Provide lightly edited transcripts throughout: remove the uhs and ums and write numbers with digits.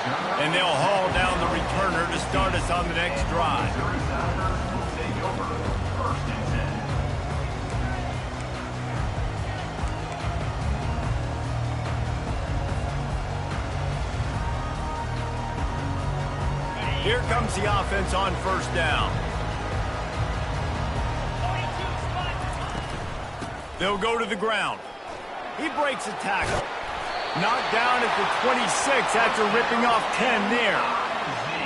And they'll haul down the returner to start us on the next drive. Here comes the offense on first down. They'll go to the ground. He breaks a tackle. Knocked down at the 26 after ripping off 10 there.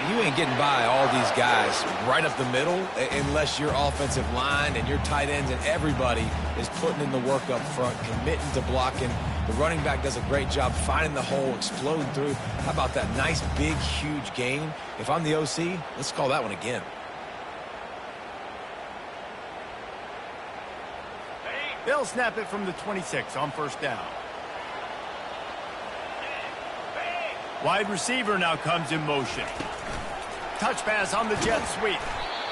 You ain't getting by all these guys right up the middle unless your offensive line and your tight ends and everybody is putting in the work up front, committing to blocking. The running back does a great job finding the hole, exploding through. How about that nice, big, huge gain? If I'm the OC, let's call that one again. They'll snap it from the 26 on first down. Wide receiver now comes in motion. Touch pass on the jet sweep.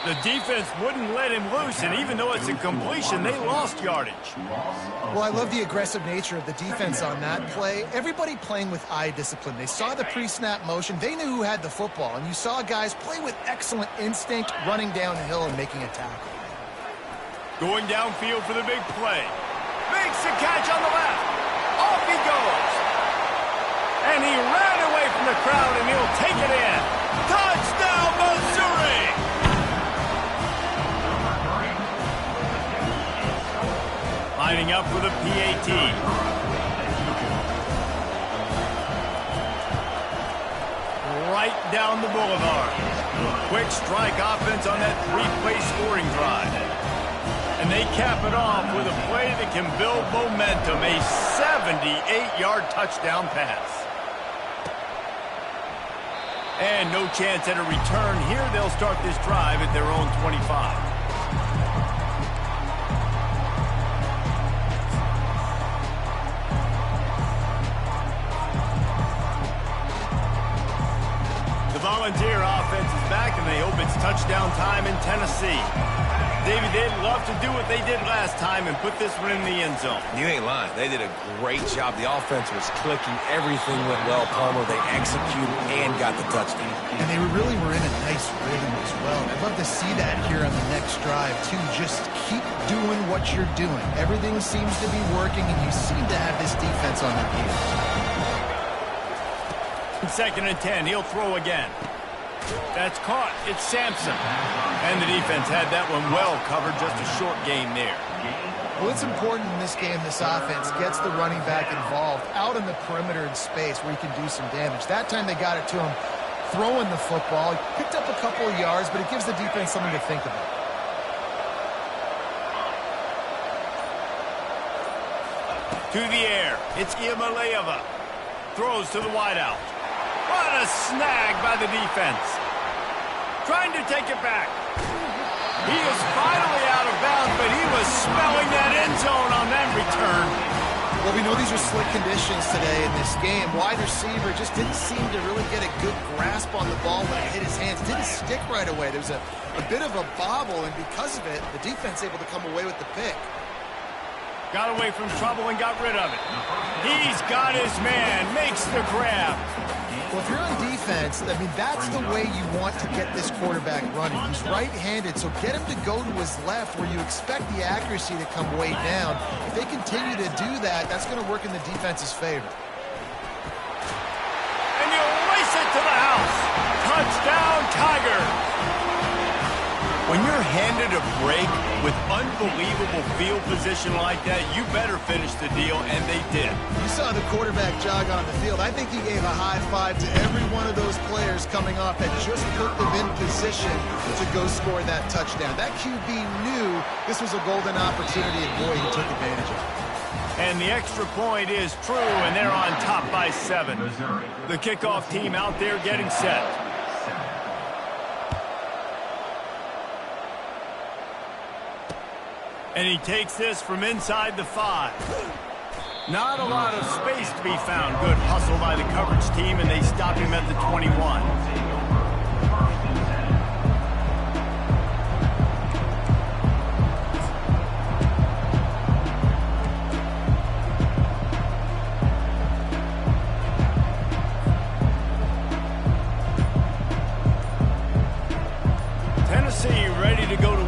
The defense wouldn't let him loose, and even though it's a completion, they lost yardage. Well, I love the aggressive nature of the defense on that play. Everybody playing with eye discipline. They saw the pre-snap motion. They knew who had the football, and you saw guys play with excellent instinct, running downhill and making a tackle. Going downfield for the big play. Makes the catch on the left. Off he goes. And he ran away from the crowd, and he'll take it in. Touchdown, Missouri! Lining up for the PAT. Right down the boulevard. Quick strike offense on that three-play scoring drive. And they cap it off with a play that can build momentum, a 78-yard touchdown pass. And no chance at a return here. They'll start this drive at their own 25. The Volunteer offense is back, and they hope it's touchdown time in Tennessee. David, they'd love to do what they did last time and put this one in the end zone. You ain't lying. They did a great job. The offense was clicking. Everything went well, Palmer. They executed and got the touchdown. And they really were in a nice rhythm as well. I'd love to see that here on the next drive, too. Just keep doing what you're doing. Everything seems to be working, and you seem to have this defense on their heels. 2nd and 10. He'll throw again. That's caught. It's Sampson. And the defense had that one well covered. Just a short gain there. Well, it's important in this game, this offense gets the running back involved out in the perimeter in space where he can do some damage. That time they got it to him throwing the football. He picked up a couple of yards, but it gives the defense something to think about. To the air. It's Iamaleava. Throws to the wideout. What a snag by the defense. Trying to take it back. He is finally out of bounds, but he was smelling that end zone on that return. Well, we know these are slick conditions today in this game. Wide receiver just didn't seem to really get a good grasp on the ball when it hit his hands. Didn't stick right away. There was a bit of a bobble, and because of it, the defense able to come away with the pick. Got away from trouble and got rid of it. He's got his man. Makes the grab. Well, if you're on defense, I mean, that's the way you want to get this quarterback running. He's right-handed, so get him to go to his left where you expect the accuracy to come way down. If they continue to do that, that's going to work in the defense's favor. And you'll race it to the house. Touchdown, Tiger. When you're handed a break with unbelievable field position like that, you better finish the deal, and they did. You saw the quarterback jog on the field. I think he gave a high five to every one of those players coming off that just put them in position to go score that touchdown. That QB knew this was a golden opportunity, and boy, he took advantage of it. And the extra point is true, and they're on top by 7. The kickoff team out there getting set. And he takes this from inside the 5. Not a lot of space to be found. Good hustle by the coverage team, and they stop him at the 21.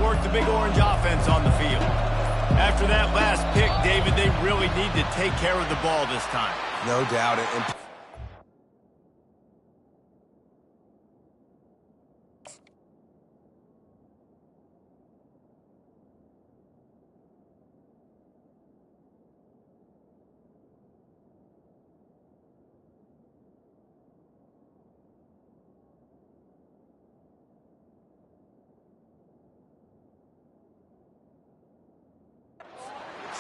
work the Big Orange offense on the field. After that last pick, David, they really need to take care of the ball this time. No doubt.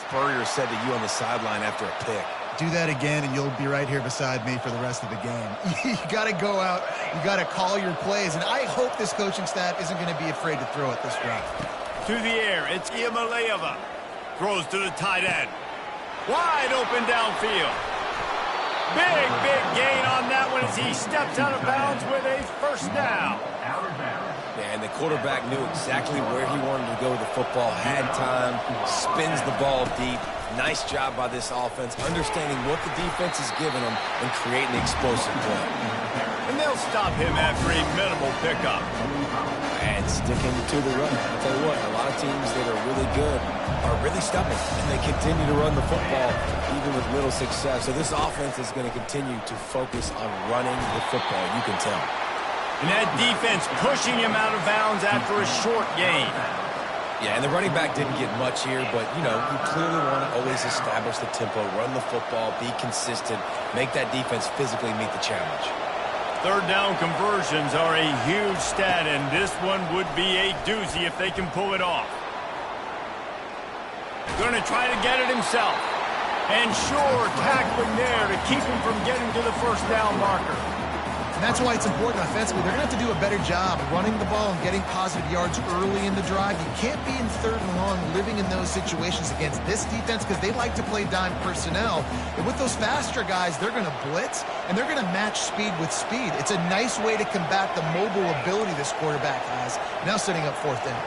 Spurrier said to you on the sideline after a pick. Do that again, and you'll be right here beside me for the rest of the game. You got to go out. You got to call your plays, and I hope this coaching staff isn't going to be afraid to throw it this drive. To the air, it's Iamaleava. Throws to the tight end. Wide open downfield. Big gain on that one as he steps out of bounds with a first down. Yeah, and the quarterback knew exactly where he wanted to go with the football, had time, spins the ball deep. Nice job by this offense, understanding what the defense is giving them and creating the explosive play. And they'll stop him after a minimal pickup. And sticking to the run. I'll tell you what, a lot of teams that are really good are really stubborn, and they continue to run the football even with little success. So this offense is going to continue to focus on running the football, you can tell. And that defense pushing him out of bounds after a short gain. Yeah, and the running back didn't get much here, but, you know, you clearly want to always establish the tempo, run the football, be consistent, make that defense physically meet the challenge. Third down conversions are a huge stat, and this one would be a doozy if they can pull it off. Going to try to get it himself. And sure, tackling there to keep him from getting to the first down marker. And that's why it's important offensively. They're going to have to do a better job running the ball and getting positive yards early in the drive. You can't be in third and long living in those situations against this defense because they like to play dime personnel. And with those faster guys, they're going to blitz, and they're going to match speed with speed. It's a nice way to combat the mobile ability this quarterback has. Now setting up fourth down.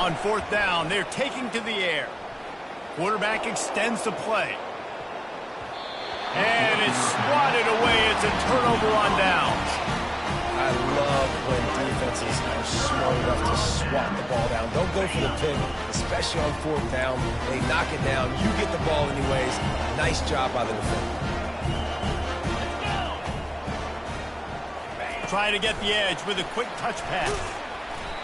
On fourth down, they're taking to the air. Quarterback extends the play. And it's swatted away. It's a turnover on downs. I love when defenses are smart enough to swat the ball down. Don't go for the pick, especially on fourth down. They knock it down. You get the ball anyways. Nice job by the defender. Trying to get the edge with a quick touch pass.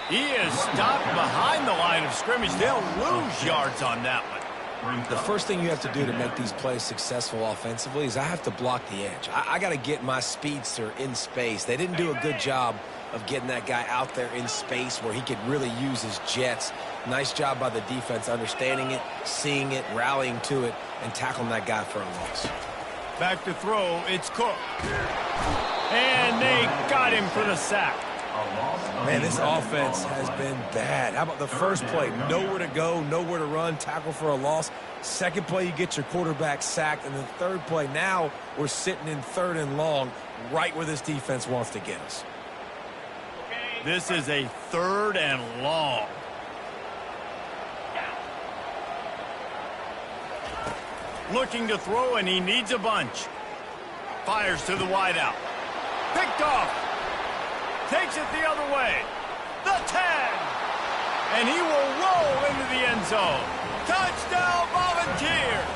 He is stopped behind the line of scrimmage. They'll lose yards on that one. The first thing you have to do to make these plays successful offensively is I have to block the edge. I got to get my speedster in space. They didn't do a good job of getting that guy out there in space where he could really use his jets. Nice job by the defense understanding it, seeing it, rallying to it, and tackling that guy for a loss. Back to throw, it's Cook. And they got him for the sack. Man, this offense has been bad. How about the first play? Nowhere to go, nowhere to run, tackle for a loss. Second play, you get your quarterback sacked. And the third play, now we're sitting in third and long, right where this defense wants to get us. This is a third and long. Looking to throw, and he needs a bunch. Fires to the wideout. Picked off. Takes it the other way. The 10. And he will roll into the end zone. Touchdown, Volunteers.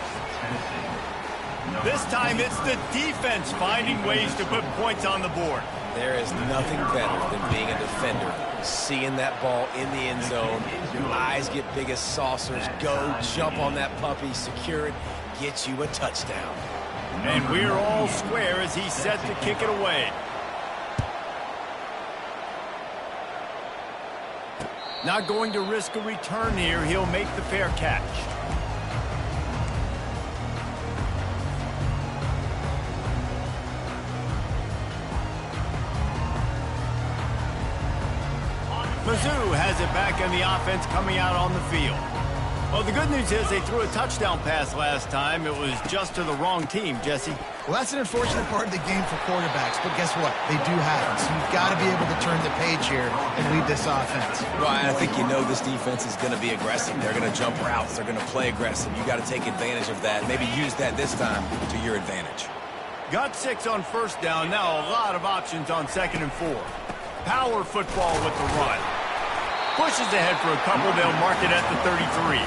This time it's the defense finding ways to put points on the board. There is nothing better than being a defender. Seeing that ball in the end zone. Your eyes get big as saucers. Go, jump on that puppy, secure it, get you a touchdown. And we're all square as he's set to kick it away. Not going to risk a return here. He'll make the fair catch. Mizzou has it back in the offense coming out on the field. Well, the good news is they threw a touchdown pass last time. It was just to the wrong team, Jesse. Well, that's an unfortunate part of the game for quarterbacks, but guess what? They do happen. So you've got to be able to turn the page here and lead this offense. Right, I think you know this defense is going to be aggressive. They're going to jump routes. They're going to play aggressive. You got to take advantage of that. Maybe use that this time to your advantage. Got 6 on first down. Now a lot of options on 2nd and 4. Power football with the run. Pushes ahead for a couple. They'll mark it at the 33.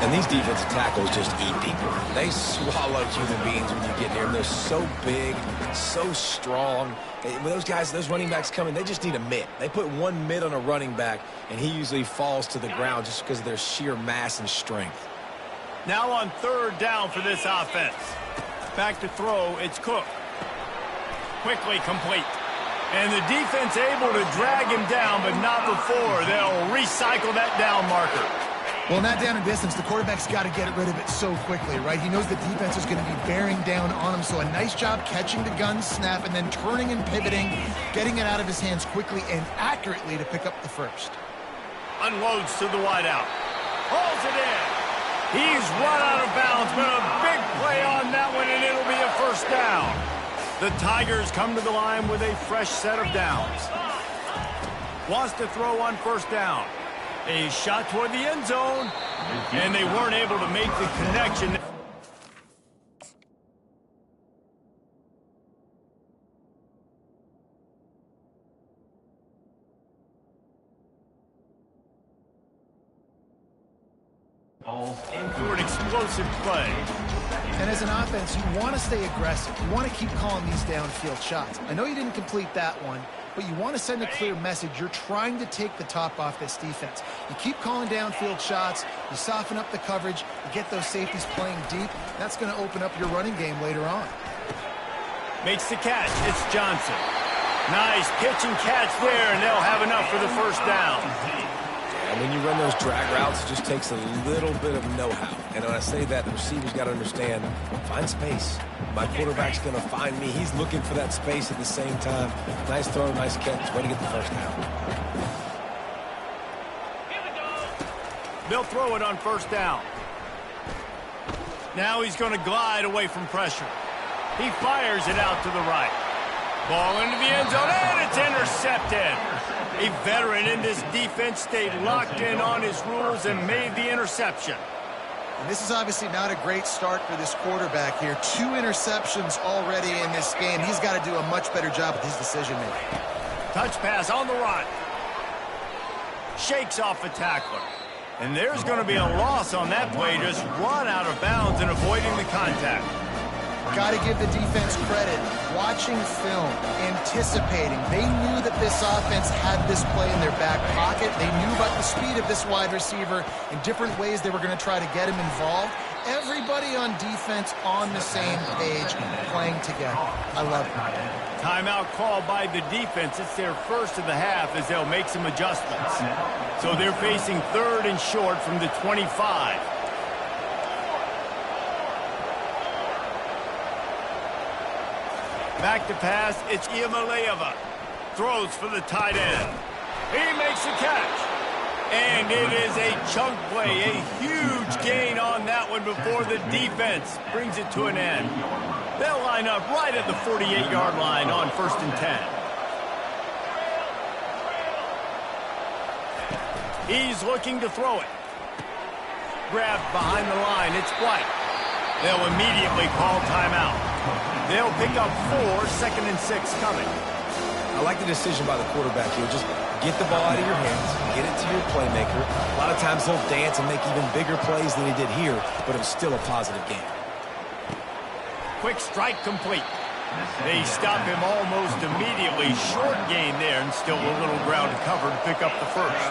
And these defensive tackles just eat people. They swallow human beings when you get near them. They're so big, so strong. When those guys, those running backs come in, they just need a mitt. They put one mitt on a running back, and he usually falls to the ground just because of their sheer mass and strength. Now on 3rd down for this offense. Back to throw, it's Cook. Quickly complete. And the defense able to drag him down, but not before they'll recycle that down marker. Well, in that down and distance, the quarterback's got to get rid of it so quickly, right? He knows the defense is going to be bearing down on him, so a nice job catching the gun snap and then turning and pivoting, getting it out of his hands quickly and accurately to pick up the first. Unloads to the wideout. Hauls it in. He's run out of bounds, but a big play on that one, and it'll be a first down. The Tigers come to the line with a fresh set of downs. Wants to throw on 1st down. A shot toward the end zone, and they weren't able to make the connection. For an explosive play. And as an offense, you want to stay aggressive. You want to keep calling these downfield shots. I know you didn't complete that one, but you want to send a clear message. You're trying to take the top off this defense. You keep calling downfield shots, you soften up the coverage, you get those safeties playing deep. That's going to open up your running game later on. Makes the catch. It's Johnson. Nice pitch and catch there, and they'll have enough for the first down. And when you run those drag routes, it just takes a little bit of know-how. And when I say that, the receiver's got to understand, find space. My quarterback's going to find me. He's looking for that space at the same time. Nice throw, nice catch. Way to get the first down. They'll throw it on 1st down. Now he's going to glide away from pressure. He fires it out to the right. Ball into the end zone, and it's intercepted. A veteran in this defense stayed locked in on his rules and made the interception. And this is obviously not a great start for this quarterback here. 2 interceptions already in this game. He's got to do a much better job with his decision-making. Touch pass on the run. Shakes off a tackler. And there's going to be a loss on that play. Just run out of bounds and avoiding the contact. Got to give the defense credit. Watching film, anticipating. They knew that this offense had this play in their back pocket. They knew about the speed of this wide receiver and different ways they were going to try to get him involved. Everybody on defense on the same page, playing together. I love it. Timeout called by the defense. It's their first of the half as they'll make some adjustments. So they're facing 3rd and short from the 25. Back to pass, it's Iamaleava. Throws for the tight end. He makes the catch. And it is a chunk play, a huge gain on that one before the defense brings it to an end. They'll line up right at the 48-yard line on 1st and 10. He's looking to throw it. Grabbed behind the line, it's White. They'll immediately call timeout. They'll pick up 4, 2nd and 6 coming. I like the decision by the quarterback here. Just get the ball out of your hands, get it to your playmaker. A lot of times he'll dance and make even bigger plays than he did here, but it was still a positive game. Quick strike complete. They stop him almost immediately. Short gain there, and still a little ground to cover to pick up the first.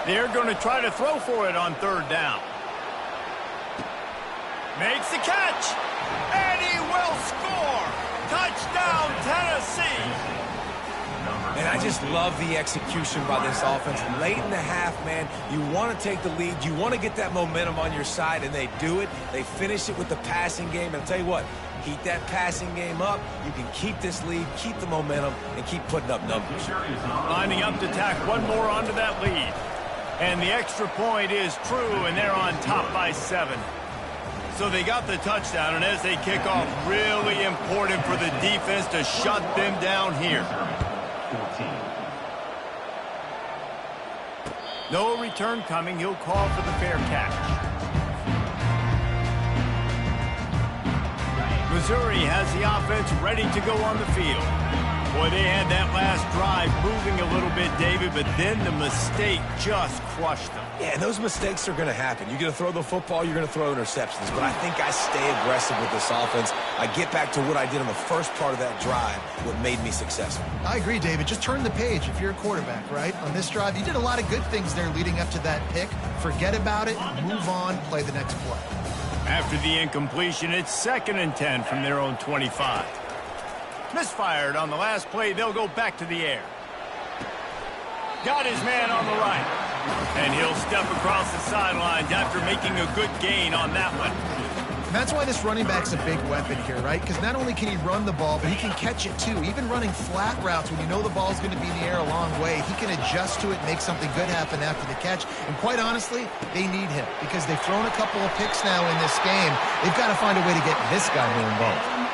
They're going to try to throw for it on 3rd down. Makes the catch, and he will score. Touchdown, Tennessee. And I just love the execution by this offense. Late in the half, man, you want to take the lead. You want to get that momentum on your side, and they do it. They finish it with the passing game. And I'll tell you what, keep that passing game up. You can keep this lead, keep the momentum, and keep putting up numbers. Lining up to tack one more onto that lead. And the extra point is true, and they're on top by 7. So they got the touchdown, and as they kick off, really important for the defense to shut them down here. No return coming. He'll call for the fair catch. Missouri has the offense ready to go on the field. Boy, they had that last drive moving a little bit, David, but then the mistake just crushed them. Yeah, those mistakes are going to happen. You're going to throw the football, you're going to throw interceptions. But I think I stay aggressive with this offense. I get back to what I did on the first part of that drive, what made me successful. I agree, David. Just turn the page if you're a quarterback, right? On this drive, you did a lot of good things there leading up to that pick. Forget about it, move on, play the next play. After the incompletion, it's 2nd and 10 from their own 25. Misfired on the last play. They'll go back to the air. Got his man on the right. And he'll step across the sidelines after making a good gain on that one. And that's why this running back's a big weapon here, right? Because not only can he run the ball, but he can catch it too. Even running flat routes when you know the ball's going to be in the air a long way, he can adjust to it, make something good happen after the catch. And quite honestly, they need him because they've thrown a couple of picks now in this game. They've got to find a way to get this guy more involved.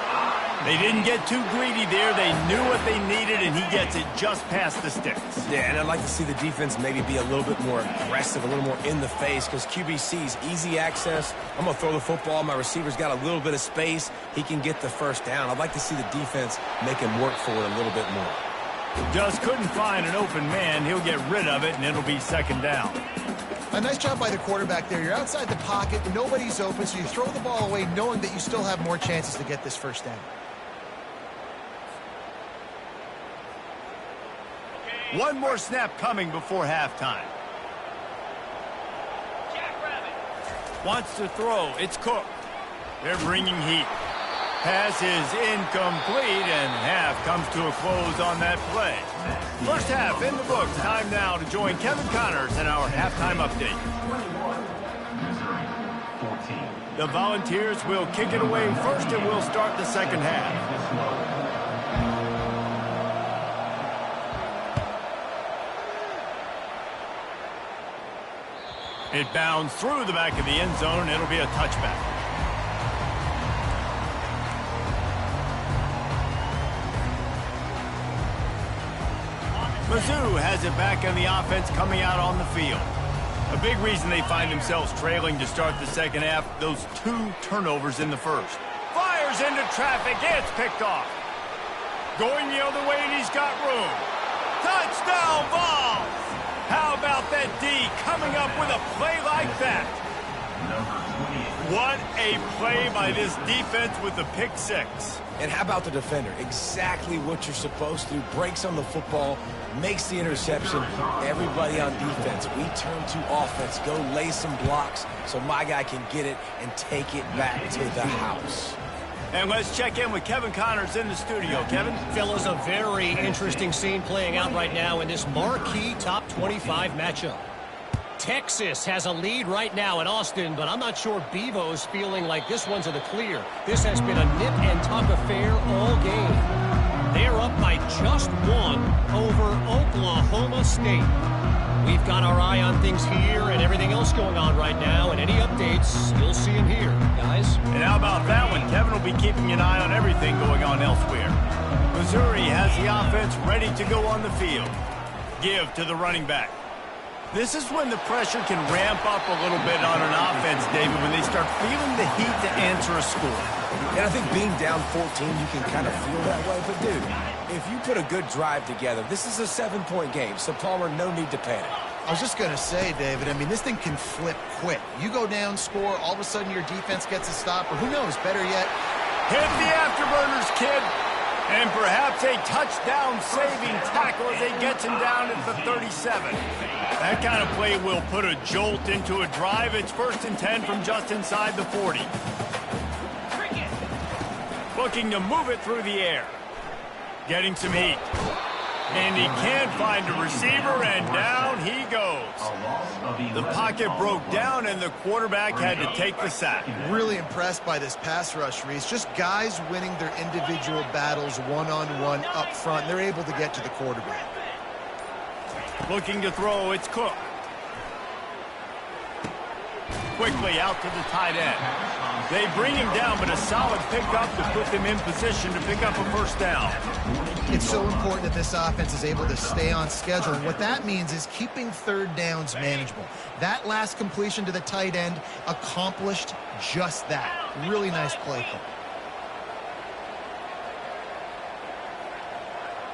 They didn't get too greedy there. They knew what they needed, and he gets it just past the sticks. Yeah, and I'd like to see the defense maybe be a little bit more aggressive, a little more in the face, because QBC's easy access. I'm going to throw the football. My receiver's got a little bit of space. He can get the first down. I'd like to see the defense make him work for it a little bit more. Just couldn't find an open man. He'll get rid of it, and it'll be 2nd down. A nice job by the quarterback there. You're outside the pocket. Nobody's open, so you throw the ball away knowing that you still have more chances to get this first down. One more snap coming before halftime. Wants to throw. It's Cook. They're bringing heat. Pass is incomplete, and half comes to a close on that play. First half in the books. Time now to join Kevin Connors in our halftime update. The Volunteers will kick it away first, and we'll start the second half. It bounds through the back of the end zone. It'll be a touchback. Mizzou has it back on the offense coming out on the field. A big reason they find themselves trailing to start the second half, those 2 turnovers in the first. Fires into traffic. It's picked off. Going the other way, and he's got room. Touchdown, Vols! How about that D coming up with a play like that? What a play by this defense with the pick 6. And how about the defender? Exactly what you're supposed to do. Breaks on the football, makes the interception. Everybody on defense, we turn to offense. Go lay some blocks so my guy can get it and take it back to the house. And let's check in with Kevin Connors in the studio. Kevin? Fellas, a very interesting scene playing out right now in this marquee top 25 matchup. Texas has a lead right now in Austin, but I'm not sure Bevo's feeling like this one's in the clear. This has been a nip-and-tuck affair all game. They're up by just 1 over Oklahoma State. We've got our eye on things here and everything else going on right now, and any updates, you'll see them here, guys. And how about that one? Kevin will be keeping an eye on everything going on elsewhere. Missouri has the offense ready to go on the field. Give to the running back. This is when the pressure can ramp up a little bit on an offense, David, when they start feeling the heat to answer a score. And I think being down 14, you can kind of feel that way. But, dude, if you put a good drive together, this is a 7-point game. So, Palmer, no need to panic. I was just going to say, David, I mean, this thing can flip quick. You go down, score, all of a sudden your defense gets a stop, or who knows, better yet. Hit the afterburners, kid. And perhaps a touchdown-saving tackle as they get him down at the 37. That kind of play will put a jolt into a drive. It's 1st and 10 from just inside the 40. Looking to move it through the air. Getting some heat. And he can't find a receiver, and down he goes. The pocket broke down, and the quarterback had to take the sack. Really impressed by this pass rush, Reese. Just guys winning their individual battles one-on-one up front. They're able to get to the quarterback. Looking to throw, it's Cook. Quickly out to the tight end. They bring him down, but a solid pickup to put them in position to pick up a first down. It's so important that this offense is able to stay on schedule. And what that means is keeping third downs manageable. That last completion to the tight end accomplished just that. Really nice play call.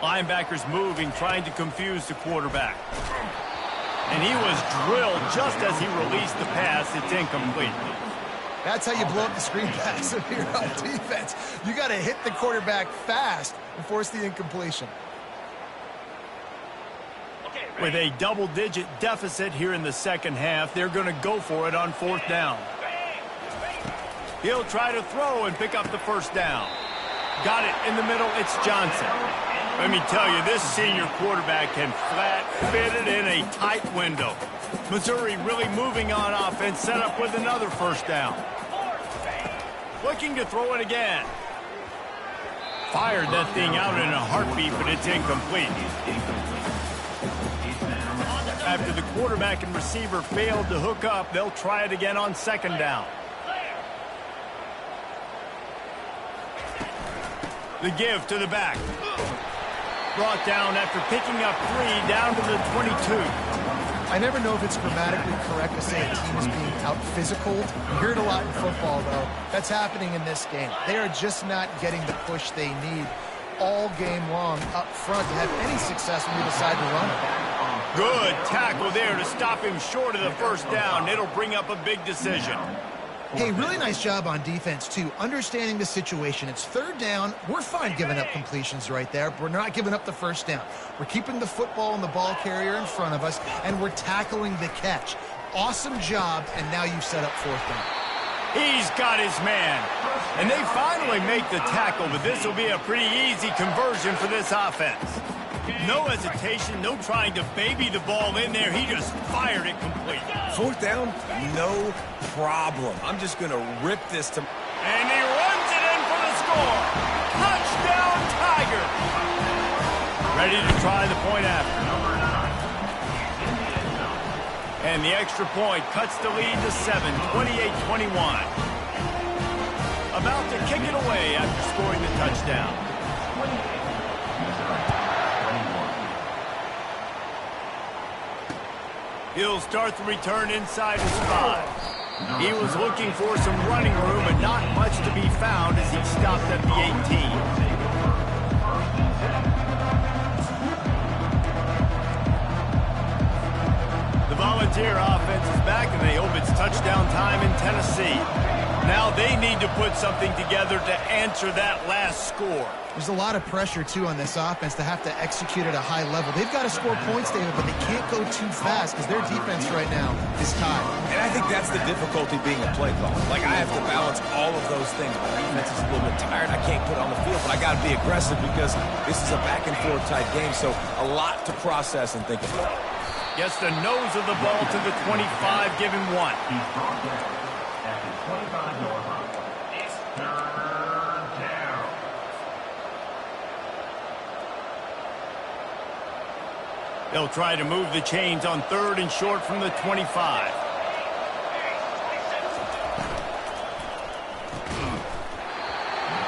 Linebackers moving, trying to confuse the quarterback. And he was drilled just as he released the pass. It's incomplete. That's how you blow up the screen pass if you're on defense. You got to hit the quarterback fast and force the incompletion. With a double-digit deficit here in the second half, they're going to go for it on fourth down. He'll try to throw and pick up the first down. Got it in the middle. It's Johnson. Let me tell you, this senior quarterback can flat fit it in a tight window. Missouri really moving on offense, set up with another first down. Looking to throw it again. Fired that thing out in a heartbeat, but it's incomplete. After the quarterback and receiver failed to hook up, they'll try it again on second down. The give to the back. Brought down after picking up 3 down to the 22. I never know if it's grammatically correct to say a team is being out-physicaled. You hear it a lot in football, though. That's happening in this game. They are just not getting the push they need all game long up front to have any success when you decide to run it. Good tackle there to stop him short of the first down. It'll bring up a big decision. Hey, really nice job on defense, too. Understanding the situation. It's third down. We're fine giving up completions right there, but we're not giving up the first down. We're keeping the football and the ball carrier in front of us, and we're tackling the catch. Awesome job, and now you've set up fourth down. He's got his man. And they finally make the tackle, but this will be a pretty easy conversion for this offense. No hesitation, no trying to baby the ball in there. He just fired it complete. Fourth down, no problem. I'm just going to rip this to... And he runs it in for the score. Touchdown, Tiger. Ready to try the point after. And the extra point cuts the lead to 7, 28-21. About to kick it away after scoring the touchdown. He'll start the return inside his 5. He was looking for some running room, but not much to be found as he stopped at the 18. The Volunteer offense is back, and they hope it's touchdown time in Tennessee. Now they need to put something together to answer that last score. There's a lot of pressure, too, on this offense to have to execute at a high level. They've got to score points, David, but they can't go too fast because their defense right now is tied. And I think that's the difficulty being a play caller. Like, I have to balance all of those things. My defense is a little bit tired. I can't put on the field, but I got to be aggressive because this is a back-and-forth type game, so a lot to process and think about. Gets the nose of the ball to the 25, give him 1. They'll try to move the chains on third and short from the 25.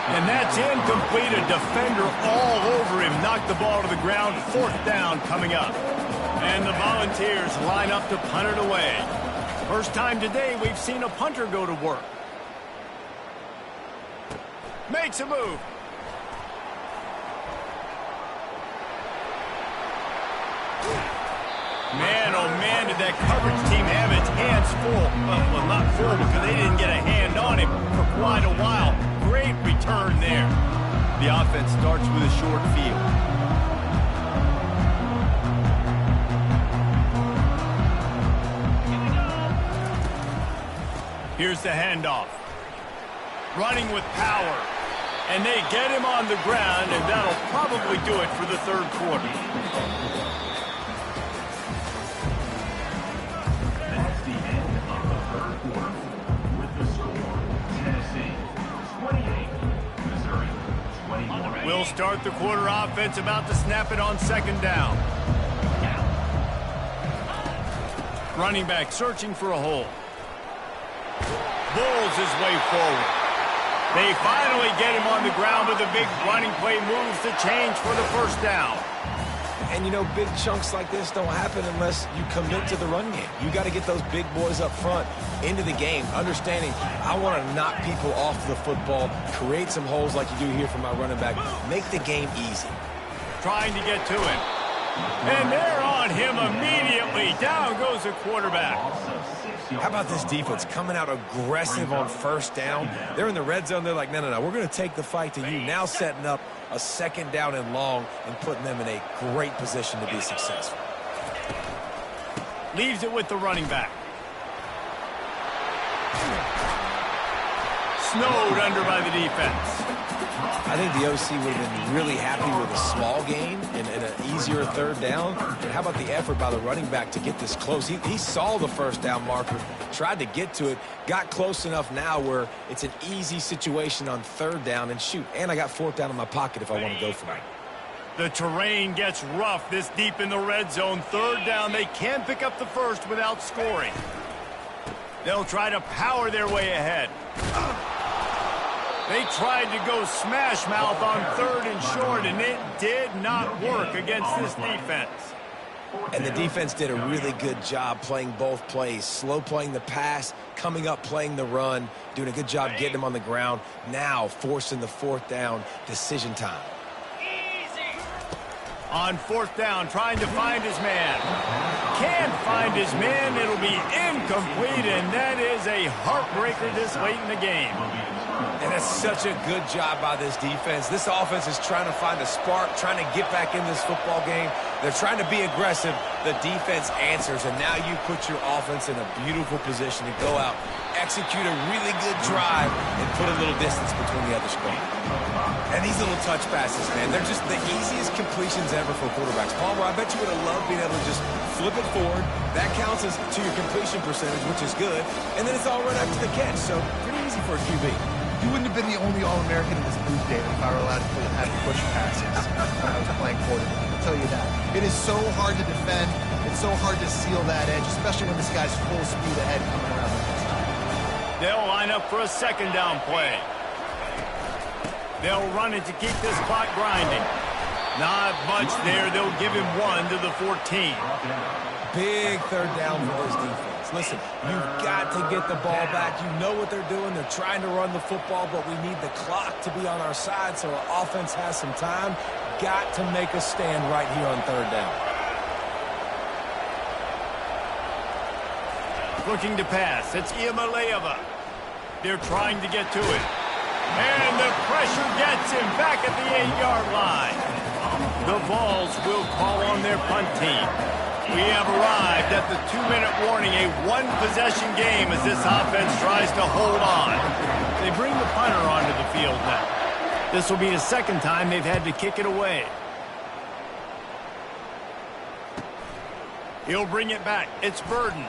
And that's incomplete. A defender all over him. Knocked the ball to the ground. Fourth down coming up. And the Volunteers line up to punt it away. First time today we've seen a punter go to work. Makes a move. Man, oh man, did that coverage team have its hands full. Well, not full because they didn't get a hand on him for quite a while. Great return there. The offense starts with a short field. Here's the handoff. Running with power. And they get him on the ground, and that'll probably do it for the third quarter. We'll start the quarter offense, about to snap it on second down. Running back searching for a hole. bulls his way forward. They finally get him on the ground with a big running play moves the change for the first down. And, you know, big chunks like this don't happen unless you commit to the run game. You got to get those big boys up front into the game, understanding I want to knock people off the football, create some holes like you do here for my running back, make the game easy. Trying to get to him. And they're on him immediately. Down goes the quarterback. How about this defense coming out aggressive on first down? They're in the red zone. They're like, no, we're going to take the fight to you. Now setting up a second down and long and putting them in a great position to be successful. Leaves it with the running back. Snowed under by the defense. I think the OC would have been really happy with a small gain and an easier third down. And how about the effort by the running back to get this close? He saw the first down marker, tried to get to it, got close enough now where it's an easy situation on third down and shoot. And I got fourth down in my pocket if I want to go for it. The terrain gets rough this deep in the red zone. Third down, they can pick up the first without scoring. They'll try to power their way ahead. They tried to go smash mouth on third and short, and it did not work against this defense. And the defense did a really good job playing both plays. Slow playing the pass, coming up playing the run, doing a good job getting him on the ground. Now forcing the fourth down, decision time. On fourth down, trying to find his man. Can't find his man. It'll be incomplete, and that is a heartbreaker this late in the game. And it's such a good job by this defense. This offense is trying to find a spark, trying to get back in this football game. They're trying to be aggressive. The defense answers, and now you put your offense in a beautiful position to go out, execute a really good drive, and put a little distance between the other squad. And these little touch passes, man, they're just the easiest completions ever for quarterbacks. Palmer, I bet you would have loved being able to just flip it forward. That counts as to your completion percentage, which is good. And then it's all right after the catch, so pretty easy for a QB. You wouldn't have been the only All-American in this booth, David, if I were allowed to have push passes when I was playing quarterback. I'll tell you that. It is so hard to defend. It's so hard to seal that edge, especially when this guy's full speed ahead coming around the inside. They'll line up for a second down play. They'll run it to keep this clock grinding. Not much there. They'll give him one to the 14. Big third down for this defense. Listen, you've got to get the ball back. You know what they're doing. They're trying to run the football, but we need the clock to be on our side so our offense has some time. Got to make a stand right here on third down. Looking to pass. It's Iamaleava. They're trying to get to it. And the pressure gets him back at the 8-yard line. The Vols will call on their punt team. We have arrived at the 2-minute warning, a one-possession game as this offense tries to hold on. They bring the punter onto the field now. This will be the second time they've had to kick it away. He'll bring it back. It's Burden.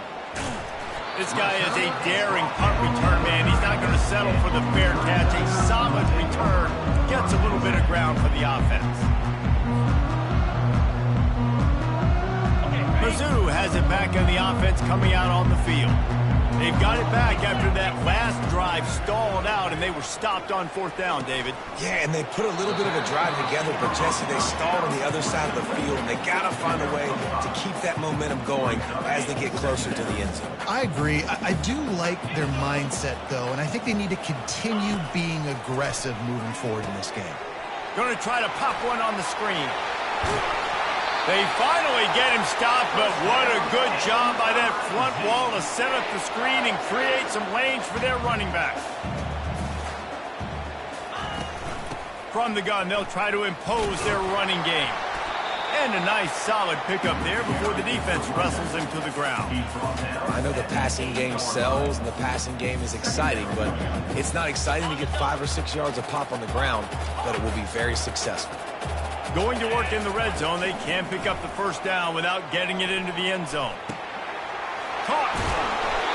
This guy is a daring punt return man. He's not going to settle for the fair catch. A solid return gets a little bit of ground for the offense. Mizzou has it back in the offense coming out on the field. They've got it back after that last drive stalled out, and they were stopped on fourth down, David. Yeah, and they put a little bit of a drive together, but, Jesse, they stalled on the other side of the field, and they got to find a way to keep that momentum going as they get closer to the end zone. I agree. I do like their mindset, though, and I think they need to continue being aggressive moving forward in this game. Going to try to pop one on the screen. They finally get him stopped, but what a good job by that front wall to set up the screen and create some lanes for their running back. From the gun, they'll try to impose their running game. And a nice solid pickup there before the defense wrestles him to the ground. I know the passing game sells and the passing game is exciting, but it's not exciting to get 5 or 6 yards of pop on the ground, but it will be very successful. Going to work in the red zone, they can pick up the first down without getting it into the end zone. Caught.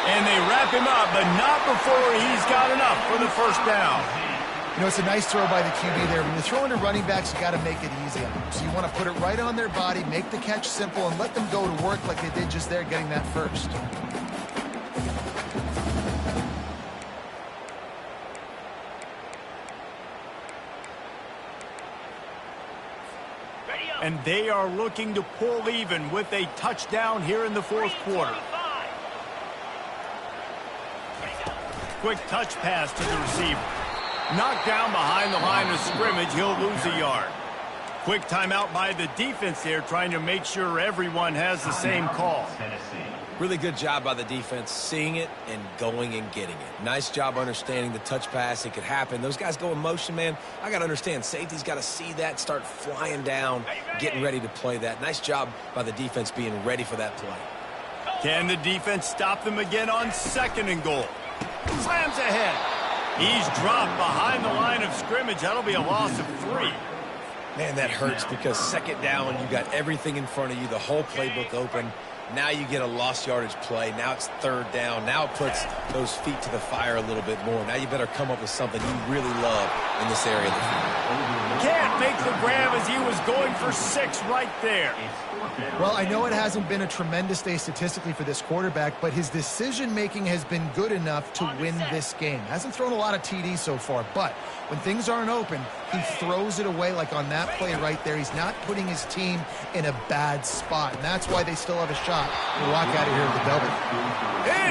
And they wrap him up, but not before he's got enough for the first down. You know, it's a nice throw by the QB there. When you're throwing to running backs, you got to make it easy on them. So you want to put it right on their body, make the catch simple, and let them go to work like they did just there, getting that first. And they are looking to pull even with a touchdown here in the fourth quarter. Quick touch pass to the receiver. Knocked down behind the line of scrimmage, he'll lose a yard. Quick timeout by the defense there, trying to make sure everyone has the same call. Really good job by the defense, seeing it and going and getting it. Nice job understanding the touch pass. It could happen. Those guys go in motion, man. I got to understand, safety's got to see that, start flying down, getting ready to play that. Nice job by the defense being ready for that play. Can the defense stop them again on second and goal? Slams ahead. He's dropped behind the line of scrimmage. That'll be a loss of 3. Man, that hurts because second down, you got everything in front of you, the whole playbook open. Now you get a lost yardage play. Now it's third down. Now it puts those feet to the fire a little bit more. Now you better come up with something you really love in this area of the field. Can't make the grab as he was going for 6 right there. Well, I know it hasn't been a tremendous day statistically for this quarterback, but his decision-making has been good enough to win this game. Hasn't thrown a lot of TDs so far, but when things aren't open, he throws it away like on that play right there. He's not putting his team in a bad spot, and that's why they still have a shot to walk out of here with the W.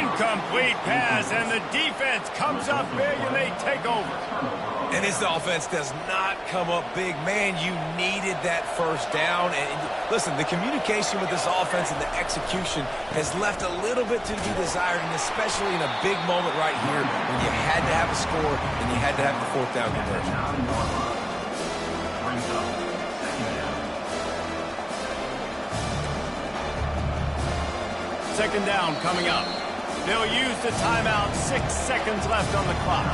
Incomplete pass, and the defense comes up big, and they take over. And this offense does not come up big. Man, you needed that first down. And listen, the communication with this offense and the execution has left a little bit to be desired, and especially in a big moment right here when you had to have a score and you had to have the fourth down conversion. Second down coming up. They'll use the timeout. 6 seconds left on the clock.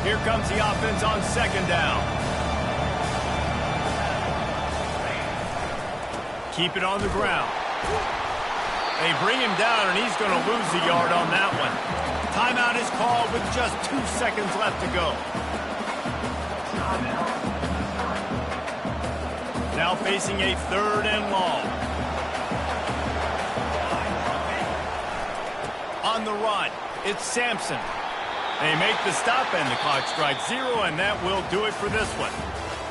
Here comes the offense on second down. Keep it on the ground. They bring him down, and he's going to lose a yard on that one. Timeout is called with just 2 seconds left to go. Now facing a third and long. On the run, it's Sampson. They make the stop, and the clock strikes 0, and that will do it for this one.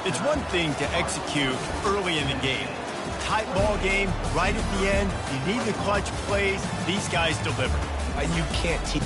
It's one thing to execute early in the game. Tight ball game, right at the end, you need the clutch plays. These guys deliver. You can't teach.